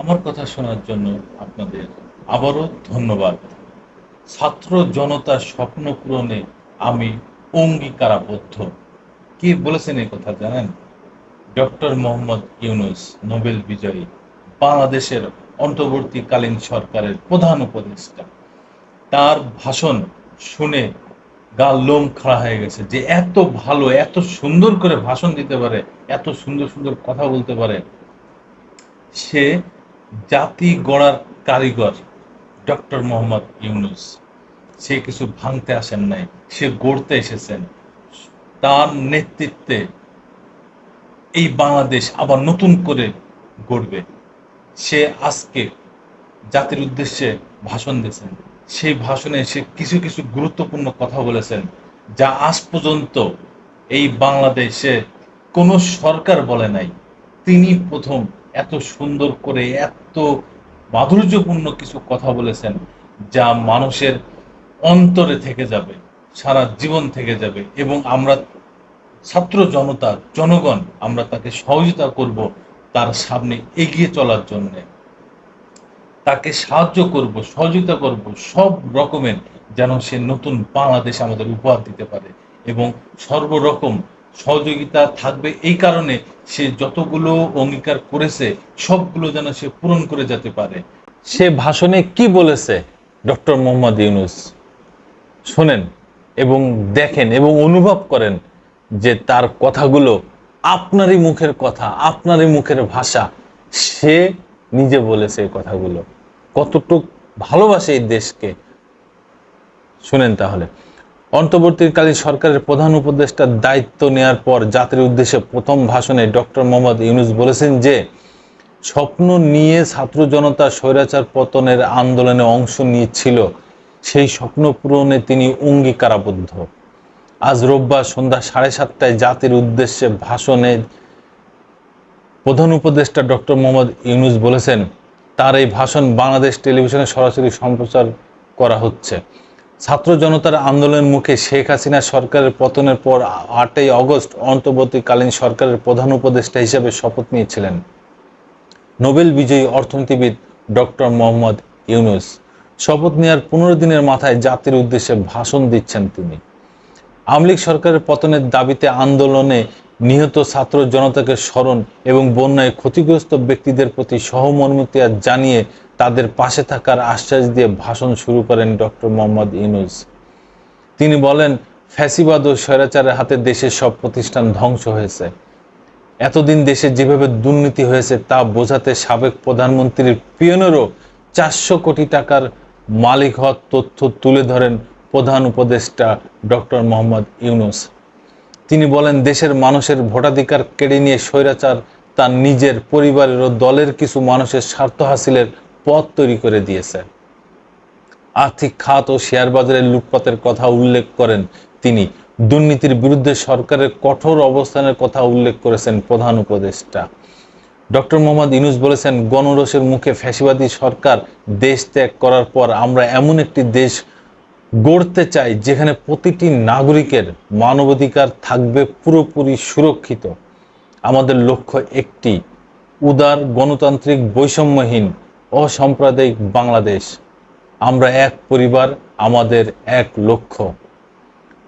আমার কথা শোনার জন্য আপনাদের আবারও ধন্যবাদ। ছাত্র জনতার স্বপ্ন পূরণে আমি অঙ্গীকারাবদ্ধ। কে বলেছেন এই কথা জানেন? ডক্টর মোহাম্মদ ইউনূস, নোবেল বিজয়ী, বাংলাদেশের অন্তর্বর্তীকালীন সরকারের প্রধান উপদেষ্টা। তার ভাষণ শুনে গা লোম খাড়া হয়ে গেছে যে এত ভালো, এত সুন্দর করে ভাষণ দিতে পারে, এত সুন্দর সুন্দর কথা বলতে পারে। সে জাতি গড়ার কারিগর ডক্টর মোহাম্মদ ইউনূস। সে কিছু ভাঙতে আসেন নাই, সে গড়তে এসেছেন। তার নেতৃত্বে এই বাংলাদেশ আবার নতুন করে গড়বে। সে আজকে জাতির উদ্দেশ্যে ভাষণ দিয়েছেন। সেই ভাষণে সে কিছু কিছু গুরুত্বপূর্ণ কথা বলেছেন, যা আজ পর্যন্ত এই বাংলাদেশে কোনো সরকার বলে নাই। তিনি প্রথম এত সুন্দর করে, এত মাধুর্যপূর্ণ কিছু কথা বলেছেন, যা মানুষের অন্তরে থেকে যাবে, সারা জীবন থেকে যাবে। এবং আমরা ছাত্র জনতা, জনগণ, আমরা তাকে সহযোগিতা করব তার সামনে এগিয়ে চলার জন্য। তাকে সাহায্য করব, সহযোগিতা করব সব রকমের, যেন সে নতুন বাংলাদেশ আমাদের উপহার দিতে পারে। এবং সর্বরকম সহযোগিতা থাকবে এই কারণে সে যতগুলো অঙ্গীকার করেছে সবগুলো যেন সে পূরণ করে যেতে পারে। সে ভাষণে কি বলেছে ডক্টর মোহাম্মদ ইউনূস, শোনেন এবং দেখেন এবং অনুভব করেন যে তার কথাগুলো আপনারই মুখের কথা, আপনারই মুখের ভাষা। সে নিজে বলেছে এই কথাগুলো, কতটুক ভালোবাসে এই দেশকে। শুনেন তাহলে। অন্তর্বর্তীকালীন সরকারের প্রধান উপদেষ্টার দায়িত্ব নেয়ার পর জাতির উদ্দেশ্যে প্রথম ভাষণে ডক্টর মোহাম্মদ ইউনূস বলেছেন যে স্বপ্ন নিয়ে ছাত্র জনতা স্বৈরাচার পতনের আন্দোলনে অংশ নিয়েছিল, সেই স্বপ্ন পূরণে তিনি অঙ্গীকারাবদ্ধ। আজ রোববার সন্ধ্যা 7:30টায় জাতির উদ্দেশ্যে ভাষণে প্রধান উপদেষ্টা ডক্টর মোহাম্মদ ইউনূস বলেছেন, তার এই ভাষণ বাংলাদেশ টেলিভিশনে সরাসরি সম্প্রচার করা হচ্ছে। ছাত্র জনতার আন্দোলনের মুখে শেখ হাসিনা সরকারের পতনের পর 8ই অগস্ট অন্তর্বর্তীকালীন সরকারের প্রধান উপদেষ্টা হিসেবে শপথ নিয়েছিলেন নোবেল বিজয়ী অর্থনীতিবিদ ডক্টর মোহাম্মদ ইউনূস। শপথ নেওয়ার 15 দিনের মাথায় জাতির উদ্দেশ্যে ভাষণ দিচ্ছেন তিনি। আওয়ামী লীগ সরকারের পতনের দাবিতে আন্দোলনে নিহত ছাত্র জনতাকে স্মরণ এবং বন্যায় ক্ষতিগ্রস্ত ব্যক্তিদের প্রতি সহমর্মিতা জানিয়ে তাদের পাশে থাকার আশ্বাস দিয়ে ভাষণ শুরু করেন ডক্টর মোহাম্মদ ইউনূস। তিনি বলেন, ফ্যাসিবাদ ও স্বৈরাচারের হাতে দেশের সব প্রতিষ্ঠান ধ্বংস হয়েছে। এতদিন দেশে যেভাবে দুর্নীতি হয়েছে তা বোঝাতে সাবেক প্রধানমন্ত্রীর পিয়নেরও 400 কোটি টাকার মালিক হওয়ার তথ্য তুলে ধরেন প্রধান উপদেষ্টা ডক্টর মোহাম্মদ ইউনূস। তিনি বলেন, দেশের মানুষের ভোটাধিকার কেড়ে নিয়ে স্বৈরাচার তার নিজের পরিবারের ও দলের কিছু মানুষের স্বার্থ হাসিলের পথ তৈরি করে দিয়েছে। আর্থিক খাত ও শেয়ার বাজারের লুটপাটের কথা উল্লেখ করেন তিনি। দুর্নীতির বিরুদ্ধে সরকারের কঠোর অবস্থানের কথা উল্লেখ করেছেন প্রধান উপদেষ্টা। ডক্টর মোহাম্মদ ইউনূস বলেছেন, গণরোষের মুখে ফ্যাসিবাদী সরকার দেশ ত্যাগ করার পর আমরা এমন একটি দেশ গড়তে চাই যেখানে প্রতিটি নাগরিকের মানবাধিকার থাকবে পুরোপুরি সুরক্ষিত। আমাদের লক্ষ্য একটি উদার, গণতান্ত্রিক, বৈষম্যহীন, অসাম্প্রদায়িক বাংলাদেশ। আমরা এক পরিবার, আমাদের এক লক্ষ্য।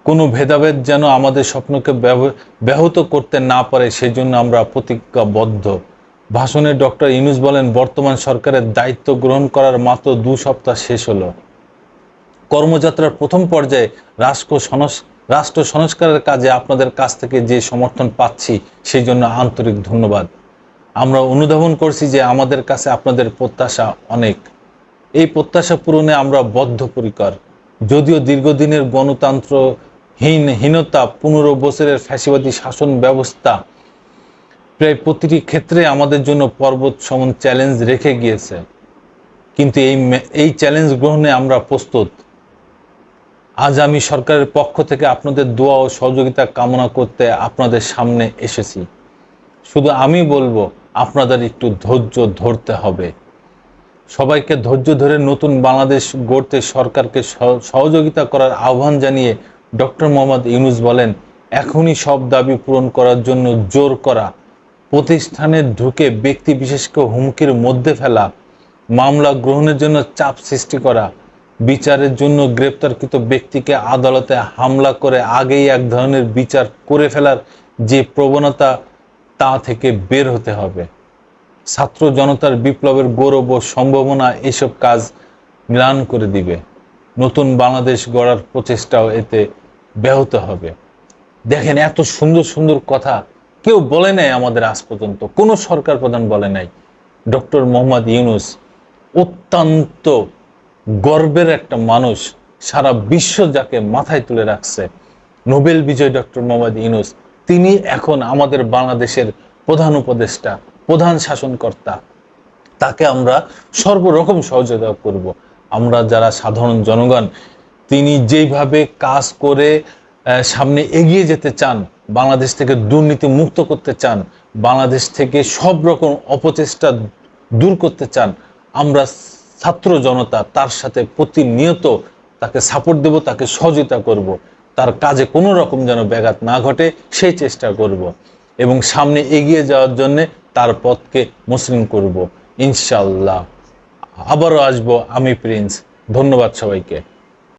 কোনো ভেদাভেদ যেন আমাদের স্বপ্নকে ব্যাহত করতে না পারে, সেজন্য আমরা প্রতিজ্ঞাবদ্ধ। ভাষণে ডক্টর ইউনূস বলেন, বর্তমান সরকারের দায়িত্ব গ্রহণ করার মাত্র 2 সপ্তাহ শেষ হলো। কর্মযাত্রার প্রথম পর্যায়ে রাষ্ট্র সংস্কারের কাজে আপনাদের কাছ থেকে যে সমর্থন পাচ্ছি সেই জন্য আন্তরিক ধন্যবাদ। আমরা অনুধাবন করছি যে আমাদের কাছে আপনাদের প্রত্যাশা অনেক। এই প্রত্যাশা পূরণে আমরা বদ্ধপরিকর। যদিও দীর্ঘদিনের গণতন্ত্রহীনতা, 15 বছরের ফ্যাসিবাদী শাসন ব্যবস্থা প্রায় প্রতিটি ক্ষেত্রে আমাদের জন্য পর্বত সমান চ্যালেঞ্জ রেখে গিয়েছে, কিন্তু এই চ্যালেঞ্জ গ্রহণে আমরা প্রস্তুত। আজ আমি সরকারের পক্ষ থেকে আপনাদের দোয়া ও সহযোগিতা কামনা করতে আপনাদের সামনে এসেছি। শুধু আমি বলবো, আপনাদের একটু ধৈর্য ধরতে হবে। সবাইকে ধৈর্য ধরে নতুন বাংলাদেশ গড়তে সরকারকে সহযোগিতা করার আহ্বান জানিয়ে ডক্টর মোহাম্মদ ইউনূস বলেন, এখনই সব দাবি পূরণ করার জন্য জোর করা প্রতিষ্ঠানে ঢুকে ব্যক্তি বিশেষকে হুমকির মধ্যে ফেলা, মামলা গ্রহণের জন্য চাপ সৃষ্টি করা, বিচারের জন্য গ্রেপ্তারকৃত ব্যক্তিকে আদালতে হামলা করে আগেই এক ধরনের বিচার করে ফেলার যে প্রবণতা, তা থেকে বের হতে হবে। ছাত্র জনতার বিপ্লবের গৌরব ও সম্ভাবনা এসব কাজ ম্লান করে দিবে। নতুন বাংলাদেশ গড়ার প্রচেষ্টাও এতে ব্যাহত হবে। দেখেন, এত সুন্দর সুন্দর কথা কেউ বলে নাই আমাদের আজ পর্যন্ত, কোনো সরকার প্রধান বলে নাই। ডক্টর মোহাম্মদ ইউনূস অত্যন্ত গর্বের একটা মানুষ, সারা বিশ্ব যাকে মাথায় তুলে রাখছে, নোবেল বিজয়ী ডক্টর মোহাম্মদ ইউনূস, তিনি এখন আমাদের বাংলাদেশের প্রধান উপদেষ্টা, প্রধান শাসনকর্তা। তাকে আমরা সর্বরকম সহযোগিতা করব। আমরা যারা সাধারণ জনগণ, তিনি যেইভাবে কাজ করে সামনে এগিয়ে যেতে চান, বাংলাদেশ থেকে দুর্নীতি মুক্ত করতে চান, বাংলাদেশ থেকে সব রকম অপচেষ্টা দূর করতে চান, আমরা ছাত্র জনতা তার সাথে প্রতিনিয়ত তাকে সাপোর্ট দেব, তাকে সহযোগিতা করব। তার কাজে কোনো রকম যেন ব্যাঘাত না ঘটে সেই চেষ্টা করব এবং সামনে এগিয়ে যাওয়ার জন্য তার পথকে মসৃণ করব ইনশাআল্লাহ। আবারও আসবো আমি প্রিন্স। ধন্যবাদ সবাইকে।